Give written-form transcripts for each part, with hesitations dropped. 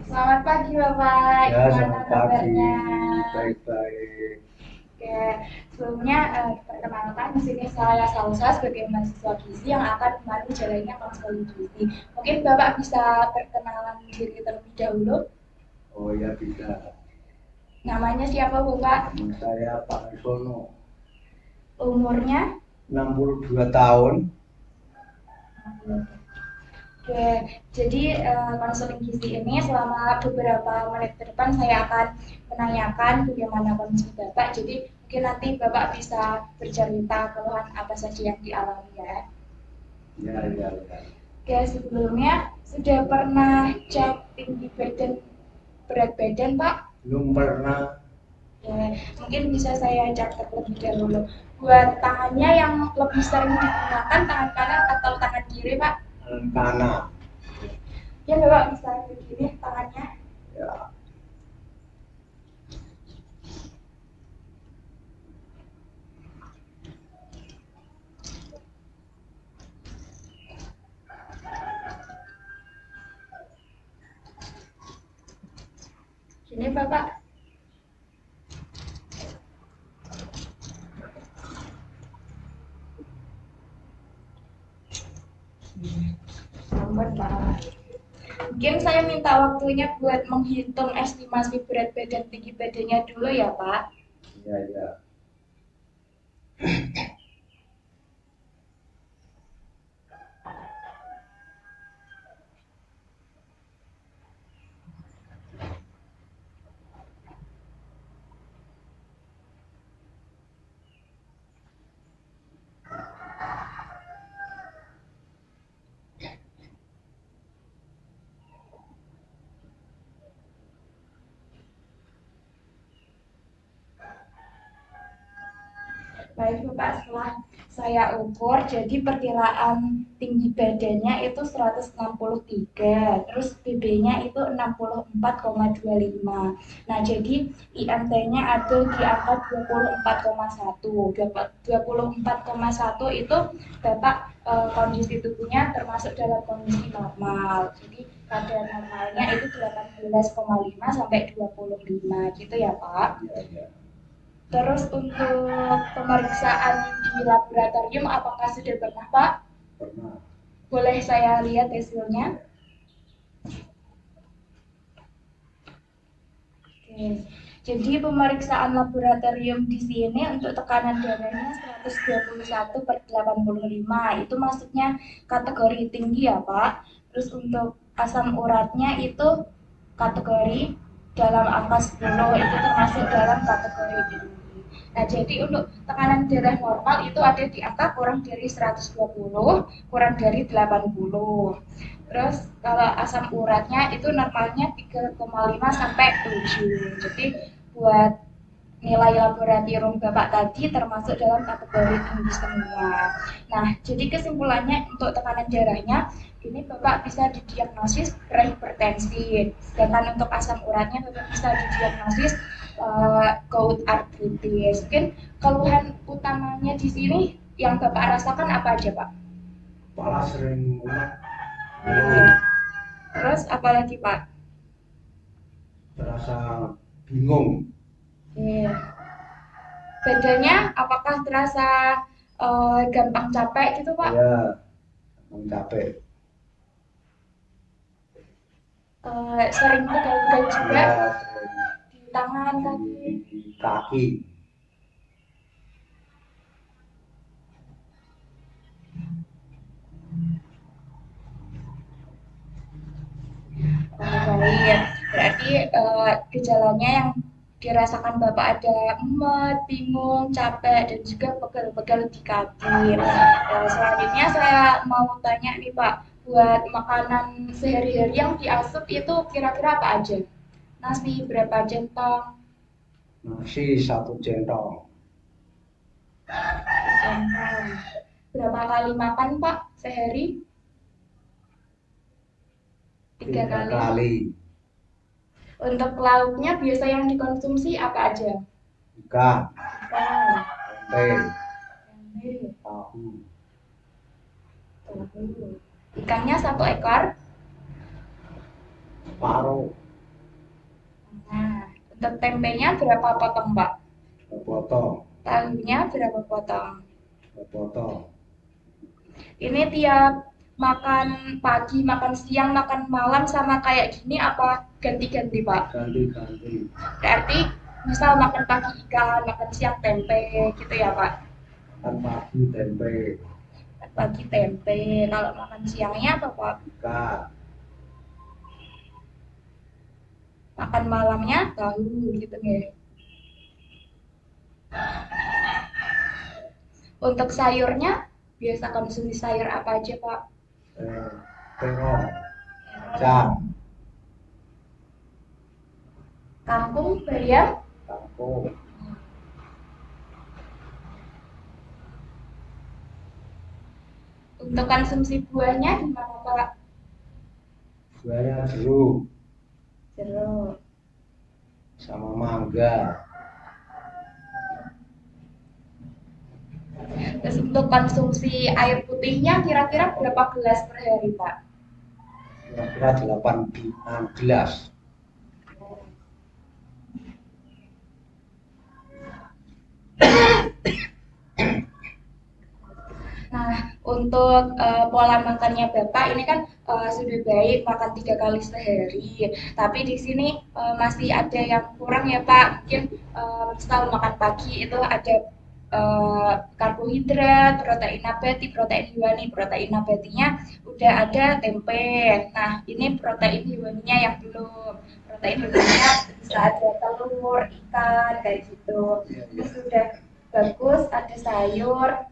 Selamat pagi Bapak, Ya, gimana selamat pagi. kabarnya? Baik-baik. Oke, sebelumnya perkenalkan di sini saya Salsa sebagai mahasiswa gizi yang akan memandu jalannya konseling gizi. Mungkin Bapak bisa perkenalan diri terlebih dahulu. Oh ya bisa. Namanya siapa Bapak? Nama saya Pak Arsono, Umurnya? 62 tahun. Oke, jadi konseling gizi ini selama beberapa menit ke depan saya akan menanyakan bagaimana kondisi Bapak. Jadi mungkin nanti Bapak bisa bercerita keluhan apa saja yang dialami ya. Ya, ya, ya. Oke, sebelumnya sudah pernah cek tinggi badan, berat badan Pak? Belum pernah Oke, mungkin bisa saya catat lebih dahulu. Buat tangannya yang lebih sering digunakan tangan kanan atau tangan kiri Pak? tanah. Ya Bapak bisa begini tangannya. Ya, Gini Bapak. Lambat Pak. Mungkin saya minta waktunya buat menghitung estimasi berat badan tinggi badannya dulu ya Pak. ya, ya. Baik Bapak, setelah saya ukur, jadi perkiraan tinggi badannya itu 163, terus BB-nya itu 64,25. Nah, jadi IMT-nya ada di angka 24,1. 24,1 itu Bapak kondisi tubuhnya termasuk dalam kondisi normal. Jadi kadar normalnya itu 18,5 sampai 25 gitu ya Pak. Ya, ya. Terus untuk pemeriksaan di laboratorium apakah sudah pernah Pak? Pernah. Boleh saya lihat hasilnya? Oke. Jadi pemeriksaan laboratorium di sini untuk tekanan darahnya 121 per 85 itu maksudnya kategori tinggi ya Pak. Terus untuk asam uratnya itu kategori dalam angka 10 itu termasuk dalam kategori tinggi. Nah, jadi untuk tekanan darah normal itu ada di angka kurang dari 120, kurang dari 80. Terus kalau asam uratnya itu normalnya 3,5 sampai 7. Jadi buat nilai laboratorium Bapak tadi termasuk dalam kategori tinggi semua. Nah, jadi kesimpulannya untuk tekanan darahnya ini Bapak bisa didiagnosis prehipertensi. Sedangkan untuk asam uratnya Bapak bisa didiagnosis gout arthritis. Mungkin keluhan utamanya di sini yang Bapak rasakan apa aja, Pak? Kepala sering mumet, Hmm. bingung, Terus apa lagi, Pak? terasa bingung. Iya. Badannya apakah terasa gampang capek gitu, Pak? Ya, emang capek. Sering pegal-pegal juga Ya, sering di tangan, kaki. di kaki. Oh, baik. Berarti gejalanya yang dirasakan Bapak ada emet, bingung, capek, dan juga pegal-pegal di kaki. Selanjutnya saya mau tanya nih Pak, buat makanan sehari-hari yang diasup itu kira-kira apa aja? Nasi berapa centong? Nasi 1 centong. Centong. Berapa kali makan Pak sehari? 3 kali. 3 kali. Untuk lauknya biasa yang dikonsumsi apa aja? Ikan, Ikan, tempe, tempe, tahu. tahu. Ikannya 1 ekor. Separuh. Untuk tempenya berapa potong, Pak? potong, Tahunya berapa potong? potong. Ini tiap makan pagi, makan siang, makan malam sama kayak gini apa ganti-ganti, Pak? Ganti-ganti. Berarti misal makan pagi ikan, makan siang tempe gitu ya, Pak? Makan pagi tempe, Makan pagi tempe, kalau makan siangnya apa, Pak? ikan, Makan malamnya tahu gitu ya. Untuk sayurnya biasa konsumsi sayur apa aja, Pak? eh, terong, kacang, Kangkung, bayam. kangkung, Untuk konsumsi buahnya gimana, Pak? buahnya jeruk, Jeruk. sama mangga. Terus untuk konsumsi air putihnya kira-kira berapa gelas per hari, Pak? Kira-kira 8 gelas. Nah, untuk pola makannya Bapak ini kan sudah baik makan 3 kali sehari. Tapi di sini masih ada yang kurang ya Pak. Mungkin setelah makan pagi itu ada karbohidrat, protein nabati, protein hewani. Protein nabatinya udah ada tempe. Nah, ini protein hewaninya yang belum. Protein hewaninya bisa ada telur, ikan, kayak gitu. Ini sudah bagus, ada sayur,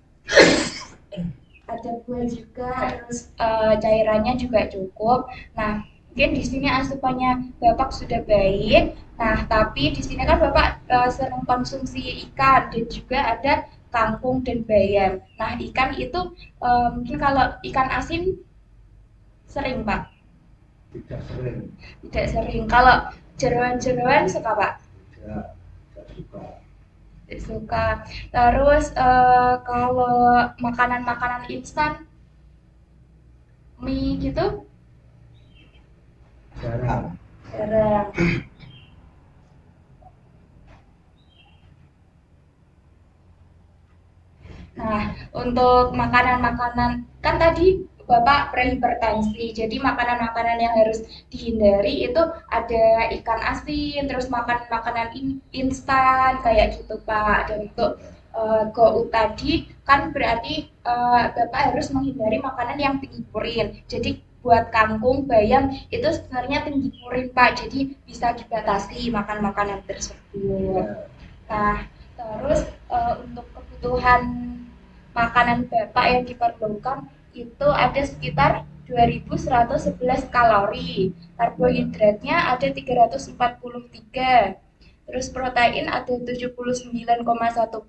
ada buah juga, terus cairannya juga cukup. Nah, mungkin di sini asupannya Bapak sudah baik. Nah, tapi di sini kan Bapak sering konsumsi ikan dan juga ada kangkung dan bayam. Nah, ikan itu mungkin kalau ikan asin sering Pak, Tidak sering, tidak sering. Kalau jeroan-jeroan suka Pak, tidak suka. tidak suka. Terus kalau makanan-makanan instan, mie gitu, Jarang. jarang. Nah, untuk makanan-makanan kan tadi Bapak prehipertensi, jadi makanan-makanan yang harus dihindari itu ada ikan asin, terus makan makanan instan kayak gitu Pak. Dan untuk GoU tadi kan berarti Bapak harus menghindari makanan yang tinggi purin. Jadi buat kangkung, bayam itu sebenarnya tinggi purin Pak, jadi bisa dibatasi makan makanan tersebut. Ya, Nah, terus untuk kebutuhan makanan Bapak yang diperlukan itu ada sekitar 2111 kalori. Karbohidratnya ada 343. Terus protein ada 79,1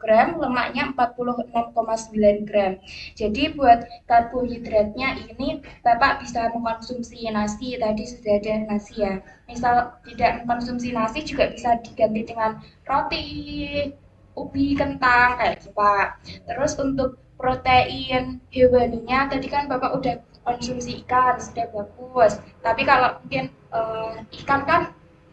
gram, lemaknya 46,9 gram. Jadi buat karbohidratnya ini Bapak bisa mengkonsumsi nasi, tadi sudah ada nasi ya. Misal tidak mengkonsumsi nasi juga bisa diganti dengan roti, ubi, kentang kayak gitu Pak. Terus untuk protein hewaninya tadi kan Bapak udah konsumsi ikan sudah bagus. Tapi kalau mungkin ikan kan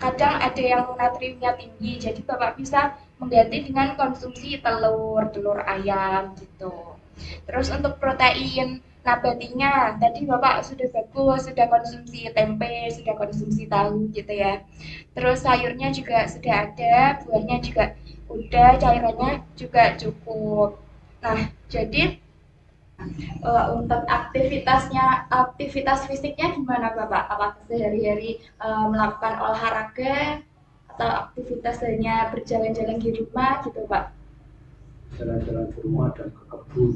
kadang ada yang natriumnya tinggi, jadi Bapak bisa mengganti dengan konsumsi telur, telur ayam gitu. Terus untuk protein nabatinya, tadi Bapak sudah bagus, sudah konsumsi tempe, sudah konsumsi tahu gitu ya. Terus sayurnya juga sudah ada, buahnya juga udah, cairannya juga cukup. Nah, jadi untuk aktivitas fisiknya gimana Bapak? Apakah sehari-hari melakukan olahraga atau aktivitas hanya berjalan-jalan di rumah gitu Pak? jalan-jalan ke rumah dan ke kebun.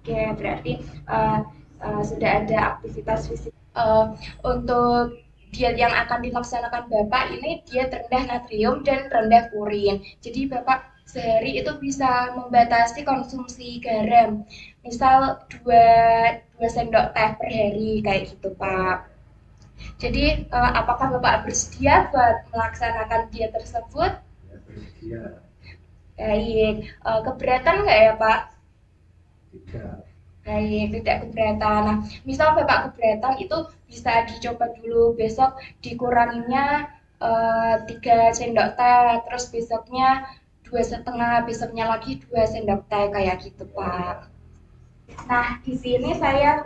Oke, berarti sudah ada aktivitas fisik. Untuk diet yang akan dilaksanakan Bapak ini diet rendah natrium dan rendah purin. Jadi Bapak sehari itu bisa membatasi konsumsi garam. Misal 2 sendok teh per hari kayak gitu Pak. Jadi apakah Bapak bersedia buat melaksanakan diet tersebut? Ya, bersedia. Baik, keberatan nggak ya Pak? Tidak. Baik, tidak keberatan. Nah, misal Bapak keberatan itu bisa dicoba dulu besok dikuranginya 3 sendok teh, terus besoknya 2,5, besoknya lagi 2 sendok teh kayak gitu Pak. Nah, di sini saya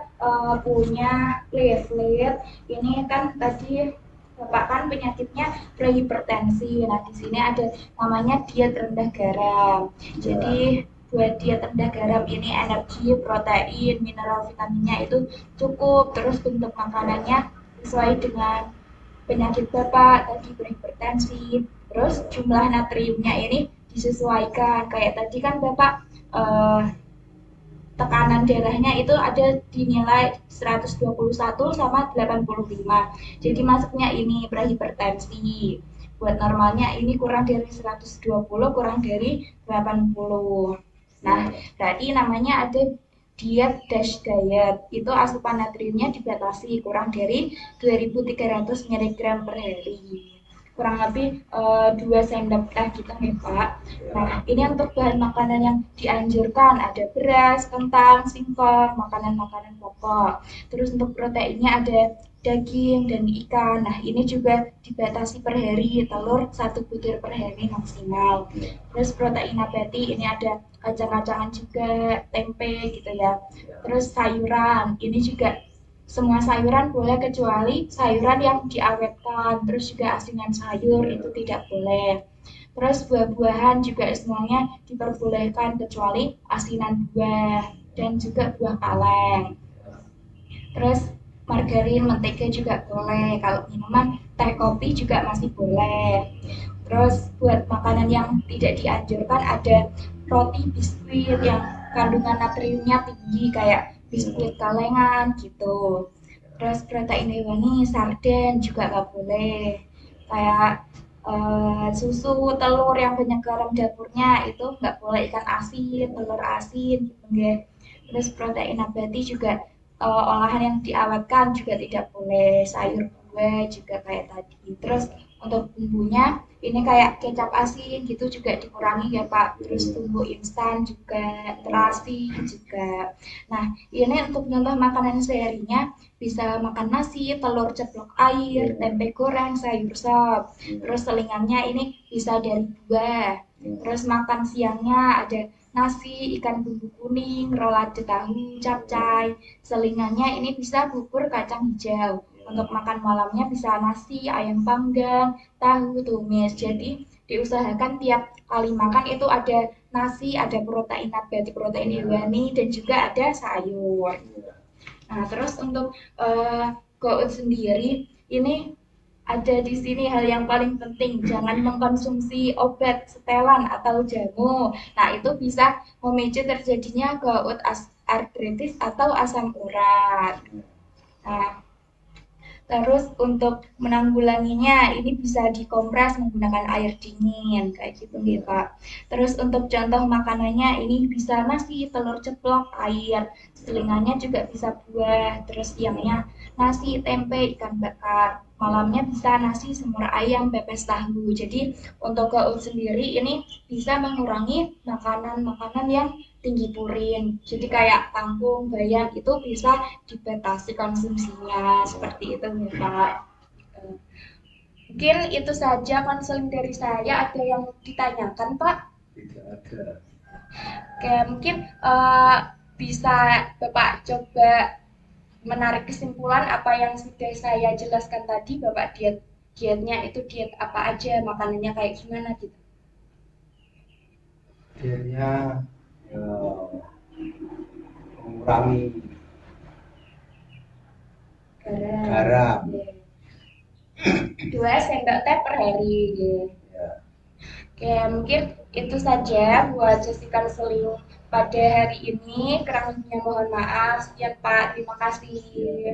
punya leaflet. Ini kan tadi Bapak kan penyakitnya prehipertensi. Nah, di sini ada namanya diet rendah garam. Jadi buat diet rendah garam ini energi, protein, mineral, vitaminnya itu cukup. Terus bentuk makanannya sesuai dengan penyakit Bapak tadi prehipertensi. Terus jumlah natriumnya ini disesuaikan. Kayak tadi kan Bapak eh, tekanan darahnya itu ada dinilai 121 sama 85. Jadi masuknya ini prehipertensi. Buat normalnya ini kurang dari 120, kurang dari 80. Nah, berarti namanya ada diet dash diet. Itu asupan natriumnya dibatasi kurang dari 2.300 mg per hari, kurang lebih 2 sendok teh gitu nih Pak. Nah, ini untuk bahan makanan yang dianjurkan ada beras, kentang, singkong, makanan-makanan pokok. Terus untuk proteinnya ada daging dan ikan. Nah, ini juga dibatasi per hari, telur 1 butir per hari maksimal. Terus protein nabati ini ada kacang-kacangan juga, tempe gitu ya. Terus sayuran, ini juga semua sayuran boleh kecuali sayuran yang diawetkan, terus juga asinan sayur itu tidak boleh. Terus buah-buahan juga semuanya diperbolehkan kecuali asinan buah dan juga buah kaleng. Terus margarin, mentega juga boleh. Kalau minuman teh kopi juga masih boleh. Terus buat makanan yang tidak dianjurkan ada roti biskuit yang kandungan natriumnya tinggi kayak biskuit kalengan gitu. Terus protein hewani, sarden juga nggak boleh. Kayak susu, telur yang banyak garam dapurnya itu nggak boleh, ikan asin, telur asin gitu nggak. Terus protein nabati juga olahan yang diawetkan juga tidak boleh, sayur buah juga kayak tadi. Terus untuk bumbunya ini kayak kecap asin gitu juga dikurangi ya Pak. Terus bumbu instan juga, terasi juga. Nah, ini untuk contoh makanan seharinya bisa makan nasi, telur ceplok air, tempe goreng, sayur sop. Terus selingannya ini bisa dari buah. Terus makan siangnya ada nasi, ikan bumbu kuning, rolade tahu, capcay. Selingannya ini bisa bubur kacang hijau. Untuk makan malamnya bisa nasi, ayam panggang, tahu, tumis. Jadi diusahakan tiap kali makan itu ada nasi, ada protein nabati, protein hewani, dan juga ada sayur. Nah, terus untuk GoFood sendiri ini ada di sini hal yang paling penting, jangan mengkonsumsi obat setelan atau jamu. Nah, itu bisa memicu terjadinya GoFood artritis atau asam urat. Nah, terus untuk menanggulanginya ini bisa dikompres menggunakan air dingin kayak gitu nih Pak. Terus untuk contoh makanannya ini bisa nasi, telur ceplok, air. Selingannya juga bisa buah. Terus siangnya nasi, tempe, ikan bakar. Malamnya bisa nasi, semur ayam, pepes tahu. Jadi untuk GoFood sendiri ini bisa mengurangi makanan-makanan yang tinggi purin. Jadi kayak kangkung, bayam itu bisa dibatasi konsumsinya seperti itu nih Pak. Eh, Mungkin itu saja konseling dari saya. Ada yang ditanyakan Pak? Tidak ada. Oke, mungkin bisa Bapak coba menarik kesimpulan apa yang sudah saya jelaskan tadi. Bapak dietnya itu diet apa aja, makanannya kayak gimana gitu. Akhirnya ya, mengurangi Garam. garam. Oke. 2 sendok teh per hari. Ya, Oke, mungkin itu saja buat sesi konseling pada hari ini. Kurang lebihnya mohon maaf. Sekian Pak, terima kasih. ya,